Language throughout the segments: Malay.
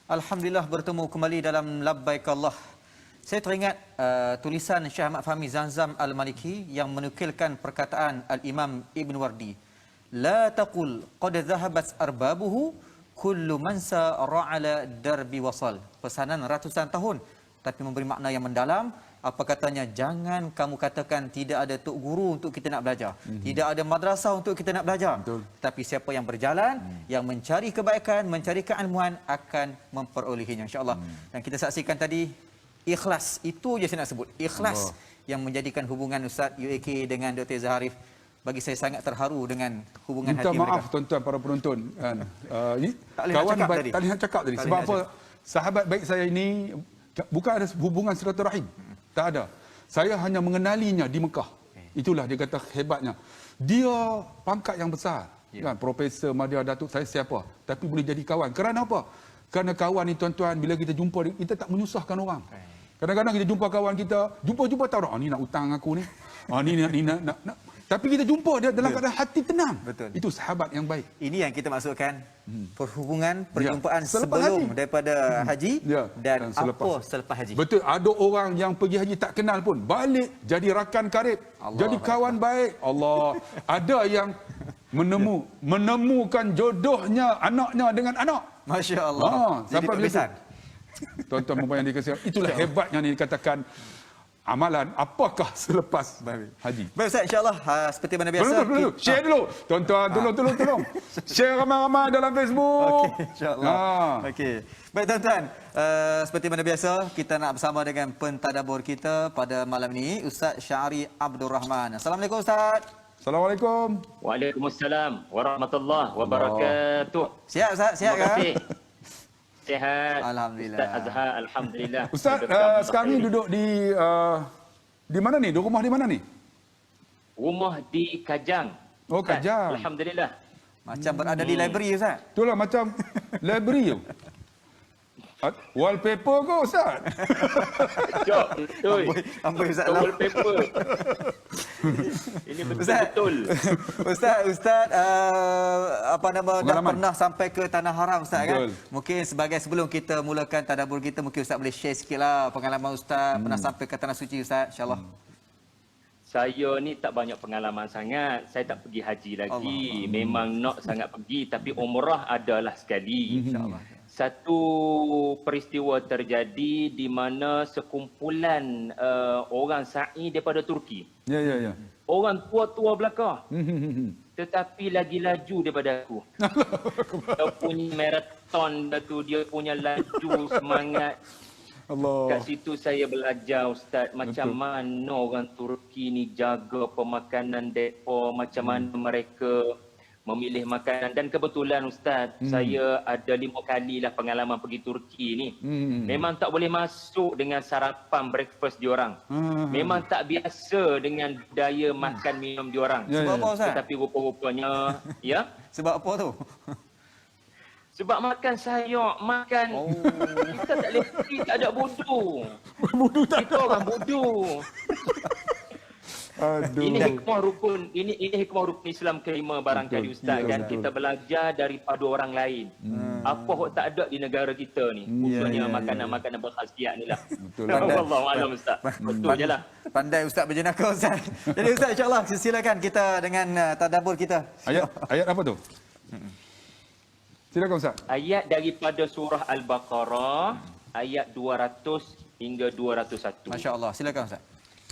Alhamdulillah bertemu kembali dalam Labbaik Allah. Saya teringat tulisan Syekh Ahmad Fahmi Zamzam Al-Maliki yang menukilkan perkataan Al-Imam Ibn Wardi. La taqul qad dhahabat arbabuhu kullu man ra'ala darbi wasal. Pesanan ratusan tahun tapi memberi makna yang mendalam. Apa katanya? Jangan kamu katakan tidak ada tok guru untuk kita nak belajar. Tidak ada madrasah untuk kita nak belajar. Betul. Tapi siapa yang berjalan, yang mencari kebaikan, mencari keilmuan akan memperolehinya insya-Allah. Dan kita saksikan tadi ikhlas. Itu je saya nak sebut. Ikhlas yang menjadikan hubungan Ustaz UAK dengan Dr. Zaharif. Bagi saya sangat terharu dengan hubungan Minta hati maaf mereka. tuan-tuan para penonton. Ini Tak boleh nak kawan cakap baik tadi. tak boleh nak cakap tadi. Tak Sebab boleh apa? nak Sahabat baik saya ini bukan ada hubungan silaturahim. Tak ada. Saya hanya mengenalinya di Mekah. Itulah dia kata hebatnya. Dia pangkat yang besar. Kan Profesor Madya Datuk, saya siapa? Tapi boleh jadi kawan. Kerana apa? Kerana kawan ni tuan-tuan, bila kita jumpa kita tak menyusahkan orang. Kadang-kadang kita jumpa kawan kita, jumpa tahu ni nak hutang aku ni. Ni nak. Tapi kita jumpa dia dalam keadaan hati tenang. Betul. Itu sahabat yang baik. Ini yang kita maksudkan perhubungan, perjumpaan Selepas sebelum haji. daripada haji dan apa selepas haji. Betul, ada orang yang pergi haji tak kenal pun, balik jadi rakan karib, jadi kawan baik. Allah, ada yang menemukan jodohnya anaknya dengan anak. Masya-Allah. Jadi Sampai bila besan. tuan-tuan memang yang dikasihi, itulah hebatnya ni dikatakan amalan apakah selepas haji. Baik Ustaz, insya-Allah seperti mana biasa. Belum. Share dulu. Tuan-tuan, tolong. Share ramai-ramai dalam Facebook. Okey, insya-Allah. Okey. Baik tuan-tuan, seperti mana biasa kita nak bersama dengan pentadabbur kita pada malam ini Ustaz Syahri Abdul Rahman. Assalamualaikum Ustaz. Assalamualaikum. Waalaikumsalam warahmatullahi wabarakatuh. Sihat Ustaz? Sihat Terima ke? kasih. Sihat. Alhamdulillah. Ustaz Azhar, alhamdulillah. Ustaz, sekarang ni duduk di mana ni? Rumah di mana ni? Rumah di Kajang. Oh, Ustaz, Kajang. Alhamdulillah. Macam berada di library Ustaz. Itulah macam library tu. Wallpaper ke Ustaz? Jom, betul. Amboi Ustaz. Wallpaper. Ini betul-betul. Ustaz apa nama dah Pengalaman. pernah sampai ke Tanah Haram Ustaz kan? Betul. Mungkin sebagai sebelum kita mulakan tadabbur kita, mungkin Ustaz boleh share sikitlah pengalaman Ustaz pernah sampai ke Tanah Suci Ustaz, insya-Allah. Saya ni tak banyak pengalaman sangat. Saya tak pergi haji lagi. Memang nak sangat pergi, tapi umrah adalah sekali. InsyaAllah. Satu peristiwa terjadi di mana sekumpulan orang sa'i daripada Turki. Ya. Orang tua-tua belakang. Tetapi lagi laju daripada aku. Dia punya maraton dah tu, dia punya laju semangat. Allah. Kat situ saya belajar Ustaz macam mana orang Turki ni jaga pemakanan depa, macam mana mereka memilih makanan. Dan kebetulan Ustaz, saya ada 5 kali lah pengalaman pergi Turki ni. Memang tak boleh masuk dengan sarapan breakfast diorang. Memang tak biasa dengan budaya makan minum diorang. Sebab apa Ustaz? Tetapi rupa-rupanya ya, Sebab apa tu? sebab makan sayur, makan kita tak boleh pergi, tak ada bodoh. Kita orang bodoh. Aduh. Ini hikmah rukun, ini hikmah rukun Islam kelima barangkali Ustaz, Ya, dan betul. kita belajar daripada orang lain. Apa yang tak ada di negara kita ni, khususnya makanan-makanan berkhasiat ni lah. Betul. Wallahu a'lam Ustaz. Betul je lah. Pandai Ustaz berjenaka Ustaz. Jadi Ustaz, insya-Allah silakan kita dengan tadabbur kita. Ayat apa tu? Silakan Ustaz. Ayat daripada surah Al-Baqarah ayat 200 hingga 201. Masya-Allah. Silakan Ustaz.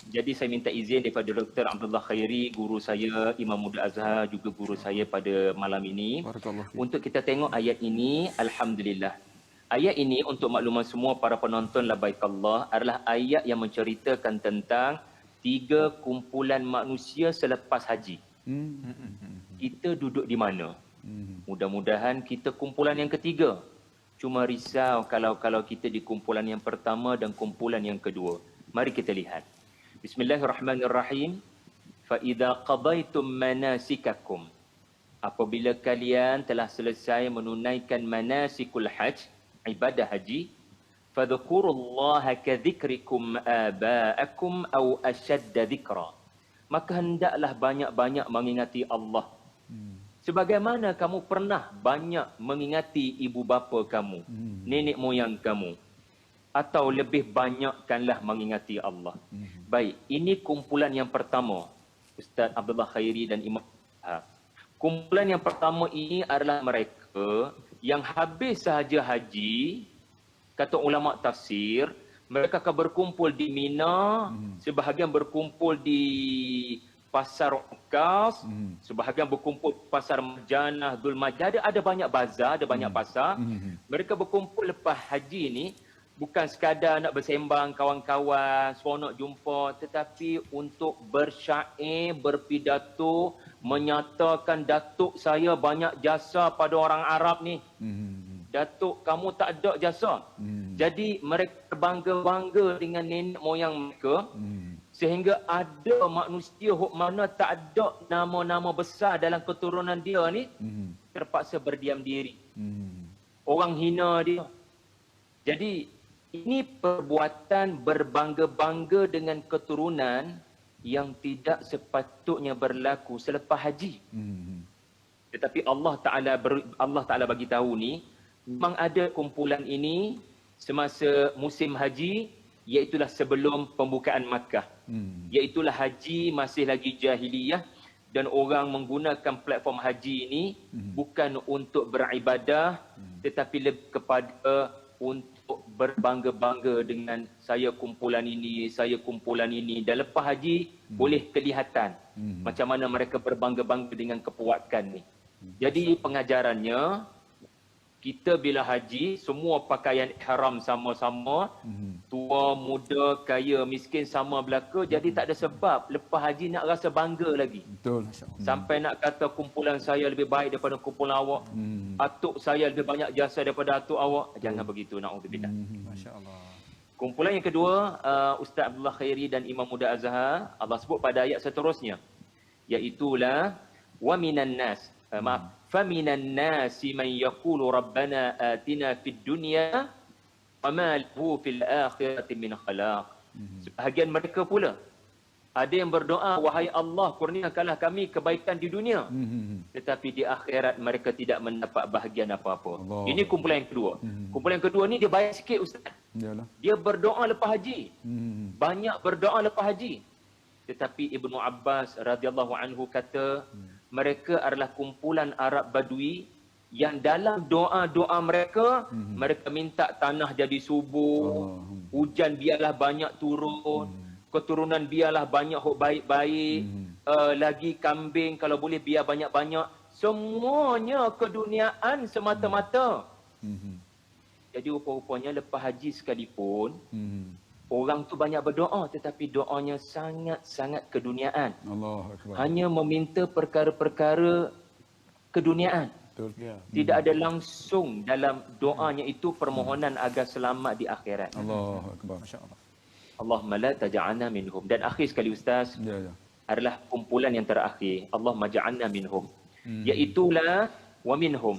Jadi saya minta izin daripada Dr. Abdullah Khairi, guru saya, Imam Muda Azhar, juga guru saya pada malam ini. Barakallahu fiik. Untuk kita tengok ayat ini, Alhamdulillah. Ayat ini untuk makluman semua para penonton Labbaik Allah adalah ayat yang menceritakan tentang 3 kumpulan manusia selepas haji. Kita duduk di mana? Mudah-mudahan kita kumpulan yang ketiga. Cuma risau kalau kita di kumpulan yang pertama dan kumpulan yang kedua. Mari kita lihat. Bismillahirrahmanirrahim. Fa idza qadaitum manasikakum. Apabila kalian telah selesai menunaikan manasikul hajj, ibadah haji, fadhkurullaha kadzikrikum aba'akum aw ashadda dzikra. Maka hendaklah banyak-banyak mengingati Allah Sebagaimana kamu pernah banyak mengingati ibu bapa kamu, nenek moyang kamu, atau lebih banyakkanlah mengingati Allah. Baik, ini kumpulan yang pertama, Ustaz Abdullah Khairi dan Imam. Kumpulan yang pertama ini adalah mereka yang habis sahaja haji, kata ulama tafsir, mereka akan berkumpul di Mina, sebahagian berkumpul di Pasar Ukas, sebahagian berkumpul di Pasar Marjanah, Dhul Majah, ada banyak bazar, ada banyak pasar. Mereka berkumpul lepas haji ni bukan sekadar nak bersembang kawan-kawan, seronok jumpa, tetapi untuk bersyair, berpidato, menyatakan Datuk saya banyak jasa pada orang Arab ni. Datuk kamu tak ada jasa. Jadi mereka bangga-bangga dengan nenek moyang mereka. Sehingga ada manusia mana tak ada nama-nama besar dalam keturunan dia ni, terpaksa berdiam diri. Orang hina dia. Jadi ini perbuatan berbangga-bangga dengan keturunan yang tidak sepatutnya berlaku selepas haji. Tetapi Allah Ta'ala bagi tahu ni, memang ada kumpulan ini semasa musim haji, iaitulah sebelum pembukaan Makkah. Iaitulah haji masih lagi jahiliyah dan orang menggunakan platform haji ini bukan untuk beribadah tetapi lebih kepada untuk berbangga-bangga dengan saya kumpulan ini dan lepas haji boleh kelihatan macam mana mereka berbangga-bangga dengan kepuakan ni. Jadi pengajarannya, kita bila haji, semua pakaian ihram sama-sama, tua, muda, kaya, miskin sama belaka, jadi tak ada sebab lepas haji nak rasa bangga lagi. Betul. Sampai nak kata kumpulan saya lebih baik daripada kumpulan awak, atuk saya lebih banyak jasa daripada atuk awak. Jangan begitu, na'udzubillah. Masya-Allah. Kumpulan yang kedua, Ustaz Abdullah Khairi dan Imam Muda Azhar, Allah sebut pada ayat seterusnya, iaitulah wa minan nas, فَمِنَ النَّاسِ مَنْ يَقُولُ رَبَّنَا آتِنَا فِي الدُّنْيَا وَمَا لَهُ فِي الْآخِرَةِ مِنْ خَلَاقٍ. Sebahagian mereka pula ada yang berdoa, wahai Allah, kurniakanlah kami kebaikan di dunia, tetapi di akhirat mereka tidak mendapat bahagian apa-apa. Allah. Ini kumpulan yang kedua. Kumpulan yang kedua ni dia baik sikit, Ustaz. Yalah. Dia berdoa lepas haji. Banyak berdoa lepas haji. Tetapi Ibnu Abbas radhiyallahu anhu kata, mereka adalah kumpulan Arab Badui yang dalam doa-doa mereka, mereka minta tanah jadi subur, hujan biarlah banyak turun, keturunan biarlah banyak baik-baik, lagi kambing kalau boleh biar banyak-banyak. Semuanya keduniaan semata-mata. Jadi rupa-rupanya lepas haji sekalipun, orang tu banyak berdoa tetapi doanya sangat-sangat keduniaan. Allahu Akbar. Hanya meminta perkara-perkara keduniaan. Betul. Tidak ada langsung dalam doanya itu permohonan agar selamat di akhirat. Allahu Akbar. Masya-Allah. Allahumma la taj'alna minhum. Dan akhir sekali Ustaz, Ya. adalah kumpulan yang terakhir. Allahumma ja'alna minhum. Iaitulah wa minhum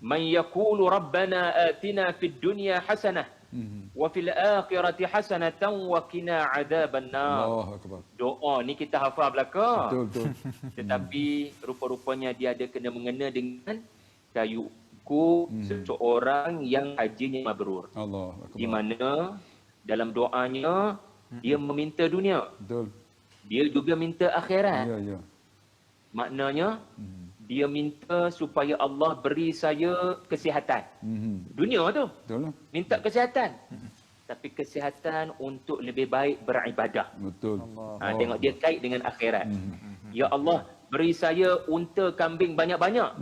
man yaqulu rabbana atina fid dunya hasanah wa fil akhirati hasanatan wa qina adzaban nar. Allahu Akbar. Doa ni kita hafal belaka. Betul. Tetapi rupa-rupanya dia ada kena mengena dengan kayu ukur seseorang yang hajinya mabrur. Allahu Akbar. Di mana dalam doanya dia meminta dunia, Betul. dia juga minta akhirat. Ya. Maknanya dia minta supaya Allah beri saya kesihatan. Dunia tu Betul lah. minta kesihatan. Tapi kesihatan untuk lebih baik beribadah. Betul. Tengok dia kait dengan akhirat. Ya Allah, beri saya unta kambing banyak-banyak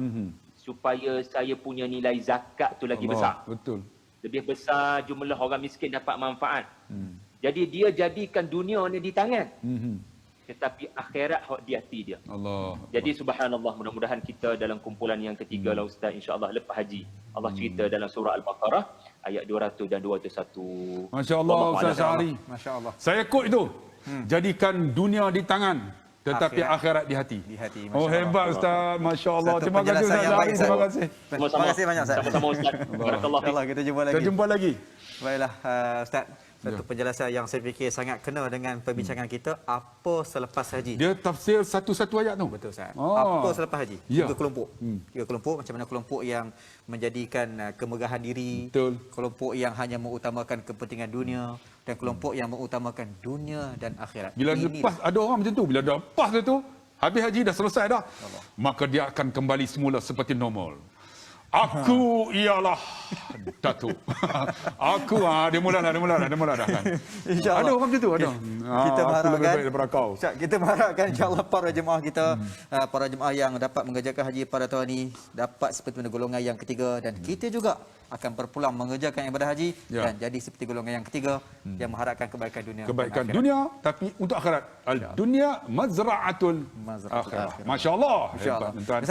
supaya saya punya nilai zakat tu lagi besar. Betul. Lebih besar jumlah orang miskin dapat manfaat. Jadi dia jadikan dunia ni di tangan. Tetapi akhirat hak di hati dia. Allah. Jadi subhanallah, mudah-mudahan kita dalam kumpulan yang ketiga lah Ustaz, insya-Allah lepas haji. Allah cerita dalam surah Al-Baqarah ayat 200 dan 201. Masya-Allah Ustaz Syahri. Masya-Allah. Saya kut itu. Jadikan dunia di tangan tetapi akhirat di hati. Di hati. Oh Masya-Allah. hebat Ustaz. Masya-Allah. Satu Terima kasih penjelasan Ustaz yang baik, Syahri. Terima Ustaz. kasih. Sama-sama. Terima kasih banyak Ustaz. Sama-sama Ustaz. Barakallahu fiik. InsyaAllah kita jumpa lagi. Kita jumpa lagi. Baiklah Ustaz. Satu penjelasan yang saya fikir sangat kena dengan perbincangan kita, apa selepas haji. Dia tafsir satu-satu ayat tu. Betul Ustaz. Oh. Apa selepas haji? Ya. Tiga kelompok. Tiga kelompok, macam mana kelompok yang menjadikan kemegahan diri, Betul. kelompok yang hanya mengutamakan kepentingan dunia, dan kelompok yang mengutamakan dunia dan akhirat. Bila Inilah. lepas, ada orang macam tu, bila dah lepas tu, habis haji dah selesai dah, maka dia akan kembali semula seperti normal. Aku ialah Datuk. Aku dia mula dah kan. InsyaAllah. Ada orang macam tu, ada. Kita Aku lebih mengharapkan baik daripada kau. Ustaz, kita mengharapkan insya-Allah para jemaah kita, para jemaah yang dapat mengerjakan haji pada tahun ini dapat seperti mana golongan yang ketiga, dan kita juga akan berpulang mengerjakan ibadah haji Ya. dan jadi seperti golongan yang ketiga yang mengharapkan kebaikan dunia. Kebaikan dan akhirat. dunia tapi untuk akhirat. Al dunia mazra'atul Mazra'atul akhirat. akhirat. Masya-Allah. Insya-Allah. Hebat, tuan. Ustaz,